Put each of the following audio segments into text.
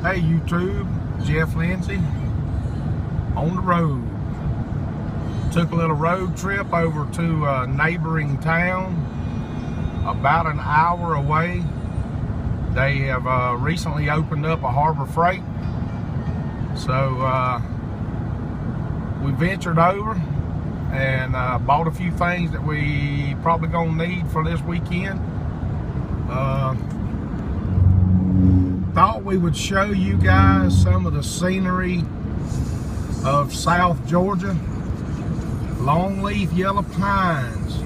Hey YouTube, Jeff Lindsay on the road. Took a little road trip over to a neighboring town about an hour away. They have recently opened up a Harbor Freight. So we ventured over and bought a few things that we probably gonna need for this weekend. Thought we would show you guys some of the scenery of South Georgia. Longleaf yellow pines.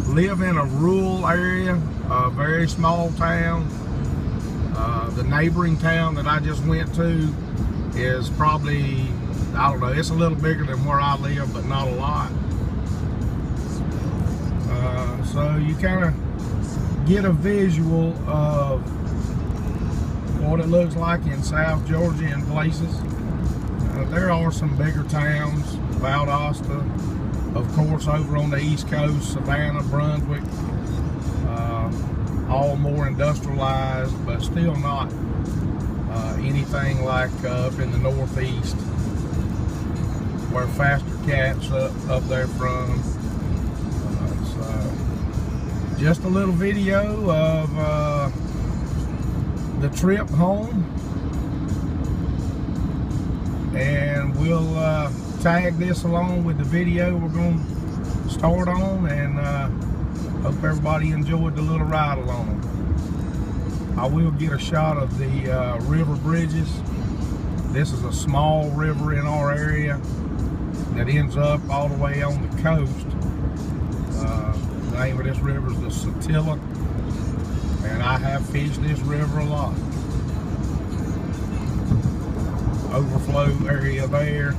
Live in a rural area, a very small town. The neighboring town that I just went to is probably, I don't know, it's a little bigger than where I live, but not a lot. So you kind of get a visual of what it looks like in South Georgia in places. There are some bigger towns, Valdosta, of course, over on the East Coast, Savannah, Brunswick, all more industrialized, but still not anything like up in the Northeast, where Faster Cat's up there from. Just a little video of the trip home, and we'll tag this along with the video we're going to start on, and hope everybody enjoyed the little ride along. I will get a shot of the river bridges. This is a small river in our area that ends up all the way on the coast. The name of this river is the Satilla, and I have fished this river a lot. Overflow area there.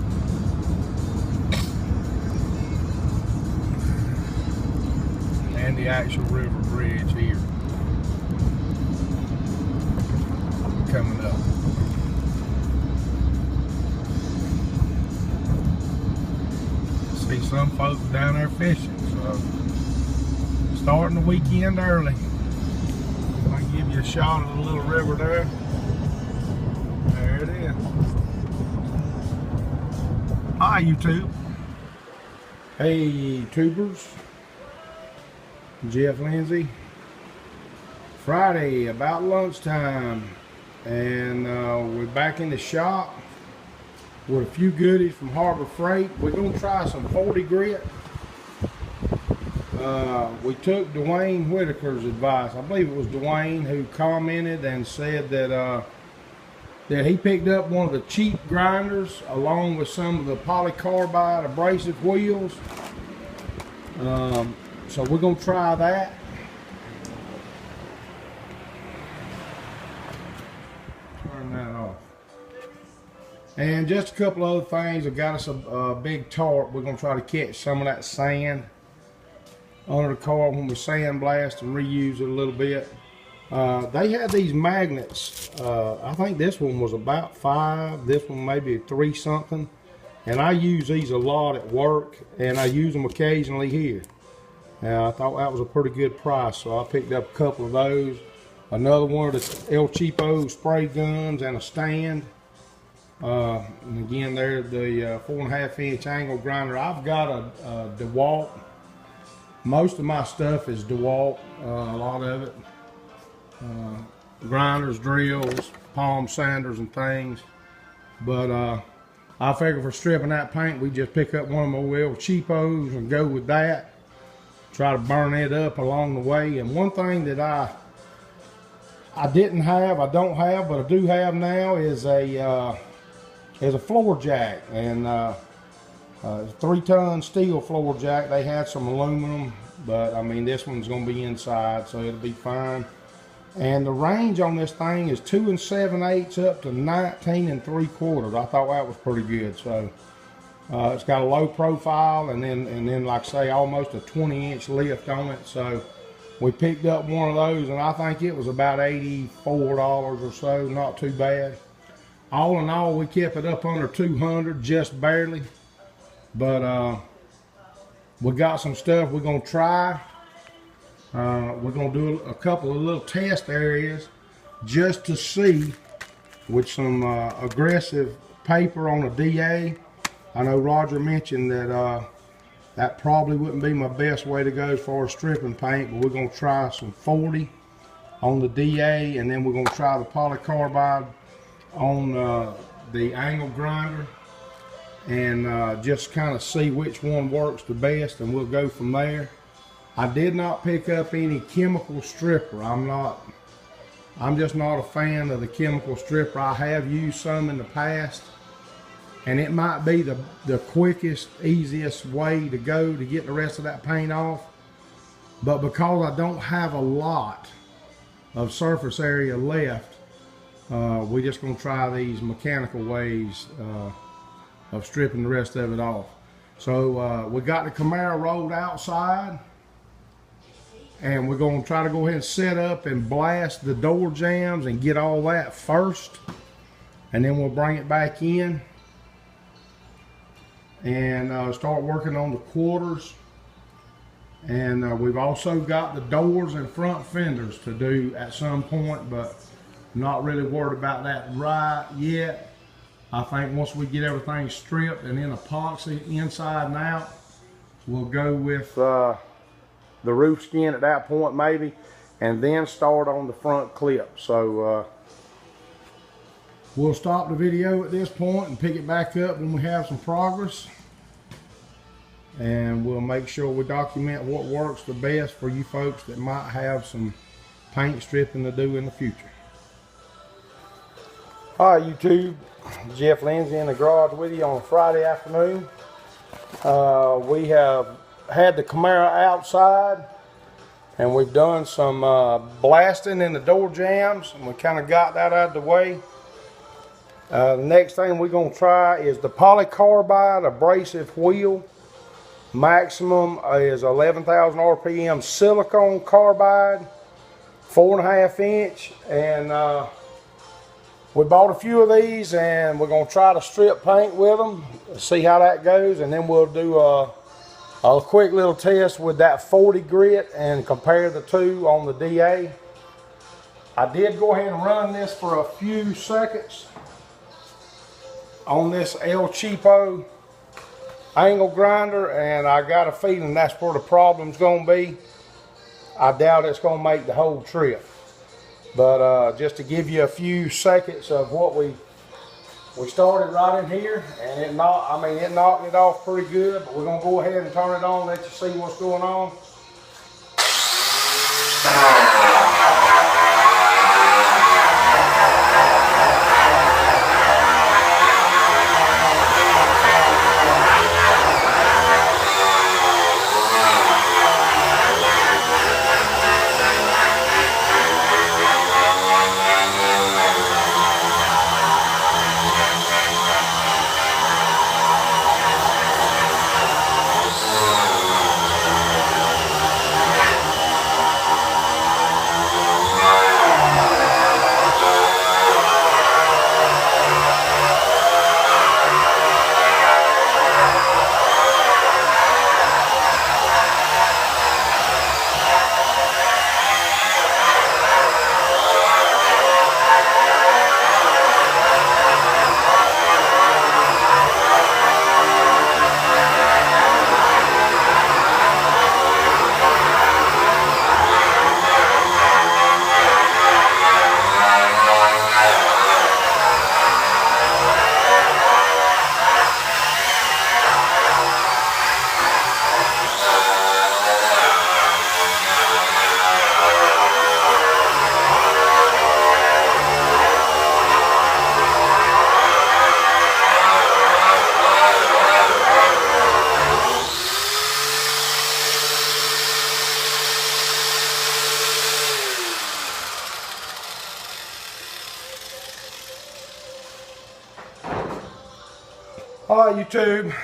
And the actual river bridge here coming up. See some folks down there fishing, so starting the weekend early. I'll give you a shot of the little river there. There it is. Hi YouTube. Hey tubers. Jeff Lindsay. Friday about lunchtime, and we're back in the shop with a few goodies from Harbor Freight. We're gonna try some 40 grit. We took Dwayne Whitaker's advice. I believe it was Dwayne who commented and said that that he picked up one of the cheap grinders along with some of the polycarbide abrasive wheels. So we're gonna try that. Turn that off. And just a couple other things. I got us a big tarp. We're gonna try to catch some of that sand under the car when we sandblast and reuse it a little bit. They had these magnets. I think this one was about 5. This one maybe 3 something. And I use these a lot at work, and I use them occasionally here. I thought that was a pretty good price, so I picked up a couple of those. Another one of the El Cheapo spray guns and a stand. And again, they're the 4.5 inch angle grinder. I've got a DeWalt. Most of my stuff is DeWalt, a lot of it. Grinders, drills, palm sanders and things. But I figure for stripping that paint, we just pick up one of my old cheapos and go with that. Try to burn it up along the way. And one thing that I didn't have, I don't have, but I do have now is a floor jack, and 3-ton steel floor jack. They had some aluminum, but I mean this one's gonna be inside, so it'll be fine. And the range on this thing is 2 7/8 up to 19 3/4. I thought that was pretty good. So it's got a low profile, and then like I say, almost a 20-inch lift on it. So we picked up one of those, and I think it was about $84 or so. Not too bad. All in all, we kept it up under 200, just barely. But we got some stuff we're gonna try. We're going to do a couple of little test areas just to see with some aggressive paper on a DA. I know Roger mentioned that that probably wouldn't be my best way to go as far as stripping paint, but we're going to try some 40 on the DA, and then we're going to try the polycarbide on the angle grinder, and just kind of see which one works the best, and we'll go from there. I did not pick up any chemical stripper. I'm just not a fan of the chemical stripper. I have used some in the past, and it might be the quickest, easiest way to go to get the rest of that paint off. But because I don't have a lot of surface area left, we're just going to try these mechanical ways of stripping the rest of it off. So we got the Camaro rolled outside, and we're going to try to go ahead and set up and blast the door jambs and get all that first, and then we'll bring it back in and start working on the quarters. And we've also got the doors and front fenders to do at some point, but I'm not really worried about that right yet. I think once we get everything stripped and then epoxy inside and out, we'll go with the roof skin at that point maybe, and then start on the front clip. So we'll stop the video at this point and pick it back up when we have some progress, and we'll make sure we document what works the best for you folks that might have some paint stripping to do in the future. All right, YouTube, Jeff Lindsay in the garage with you on a Friday afternoon. We have had the Camaro outside, and we've done some blasting in the door jambs, and we kind of got that out of the way. The next thing we're going to try is the polycarbide abrasive wheel. Maximum is 11,000 RPM silicone carbide, 4.5 inch, and we bought a few of these, and we're going to try to strip paint with them, see how that goes, and then we'll do a quick little test with that 40 grit and compare the two on the DA. I did go ahead and run this for a few seconds on this El Cheapo angle grinder, and I got a feeling that's where the problem's going to be. I doubt it's going to make the whole trip, but just to give you a few seconds of what we started right in here, and it knocked it off pretty good. But we're going to go ahead and turn it on, let you see what's going on. All right, YouTube.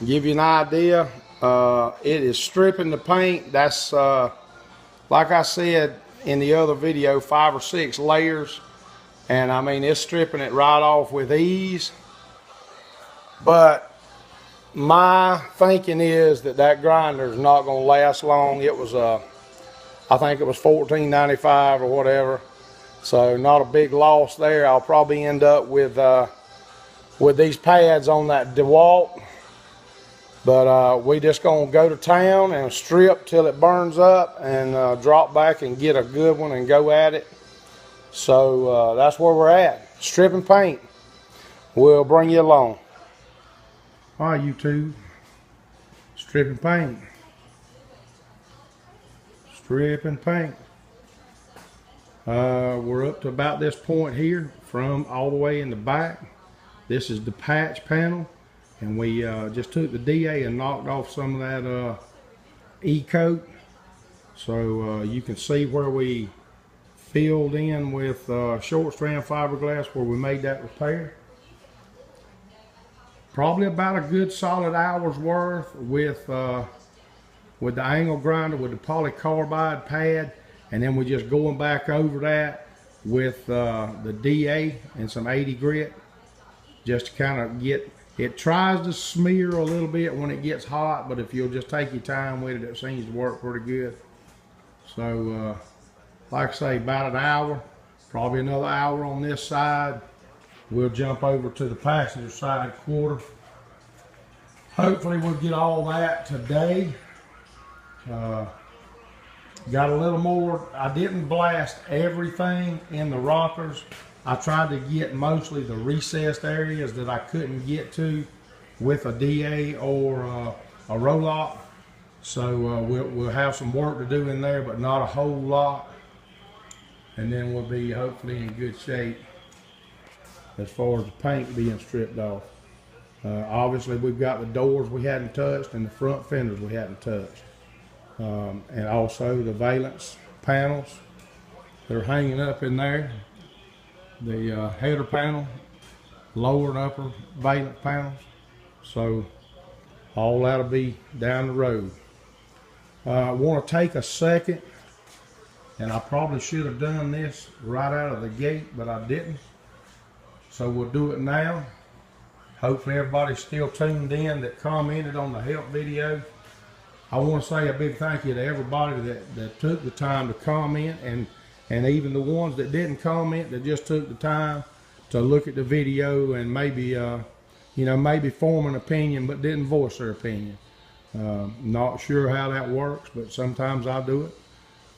Give you an idea, it is stripping the paint. That's like I said in the other video, 5 or 6 layers, and I mean it's stripping it right off with ease. But my thinking is that grinder is not going to last long. It was I think it was $14.95 or whatever, so not a big loss there. I'll probably end up with these pads on that DeWalt, but we just gonna go to town and strip till it burns up and drop back and get a good one and go at it. So that's where we're at. Strip and paint. We'll bring you along. All right, YouTube. Strip and paint. Strip and paint. We're up to about this point here, from all the way in the back. This is the patch panel, and we just took the DA and knocked off some of that E-coat, so you can see where we filled in with short strand fiberglass where we made that repair. Probably about a good solid hour's worth with the angle grinder, with the polycarbide pad, and then we're just going back over that with the DA and some 80 grit, just to kind of get it. Tries to smear a little bit when it gets hot, but if you'll just take your time with it, it seems to work pretty good. So like I say, about an hour, probably another hour on this side. We'll jump over to the passenger side quarter. Hopefully we'll get all that today. Got a little more. I didn't blast everything in the rockers. I tried to get mostly the recessed areas that I couldn't get to with a DA or a roll-lock. So we'll have some work to do in there, but not a whole lot. And then we'll be hopefully in good shape as far as the paint being stripped off. Obviously we've got the doors we hadn't touched and the front fenders we hadn't touched. And also the valance panels that are hanging up in there. The header panel, lower and upper valance panels. So all that'll be down the road. I want to take a second, and I probably should have done this right out of the gate, but I didn't. So we'll do it now. Hopefully everybody's still tuned in that commented on the help video. I want to say a big thank you to everybody that took the time to comment, and even the ones that didn't comment, that just took the time to look at the video and maybe maybe form an opinion but didn't voice their opinion. Not sure how that works, but sometimes I do it.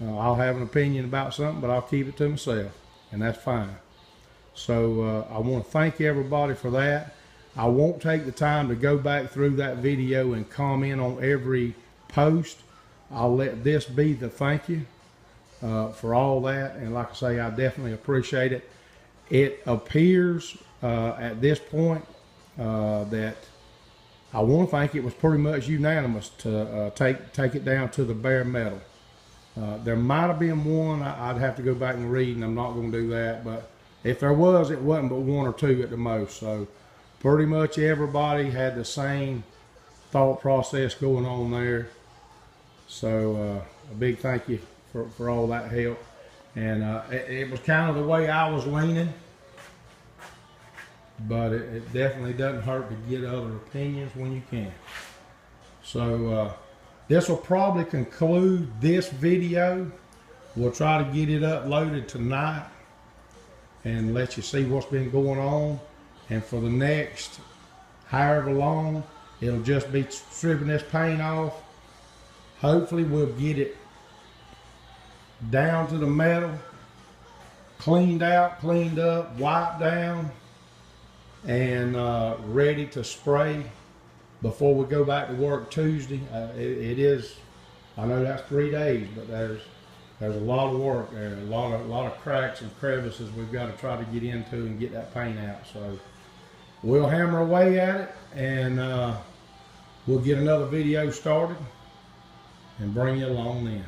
I'll have an opinion about something, but I'll keep it to myself, and that's fine. So I want to thank everybody for that. I won't take the time to go back through that video and comment on every post. I'll let this be the thank you for all that, and like I say, I definitely appreciate it. It appears at this point that I want to think it was pretty much unanimous to take it down to the bare metal. There might have been one I'd have to go back and read, and I'm not going to do that, but if there was, it wasn't but one or two at the most. So pretty much everybody had the same thought process going on there. So a big thank you for all that help. And it was kind of the way I was leaning, but it definitely doesn't hurt to get other opinions when you can. So this will probably conclude this video. We'll try to get it uploaded tonight and let you see what's been going on. And for the next however long, it'll just be stripping this paint off. Hopefully we'll get it down to the metal, cleaned out, cleaned up, wiped down, and ready to spray before we go back to work Tuesday. It is, I know that's 3 days, but there's a lot of work there, a lot of cracks and crevices we've got to try to get into and get that paint out. So we'll hammer away at it, and we'll get another video started and bring you along then.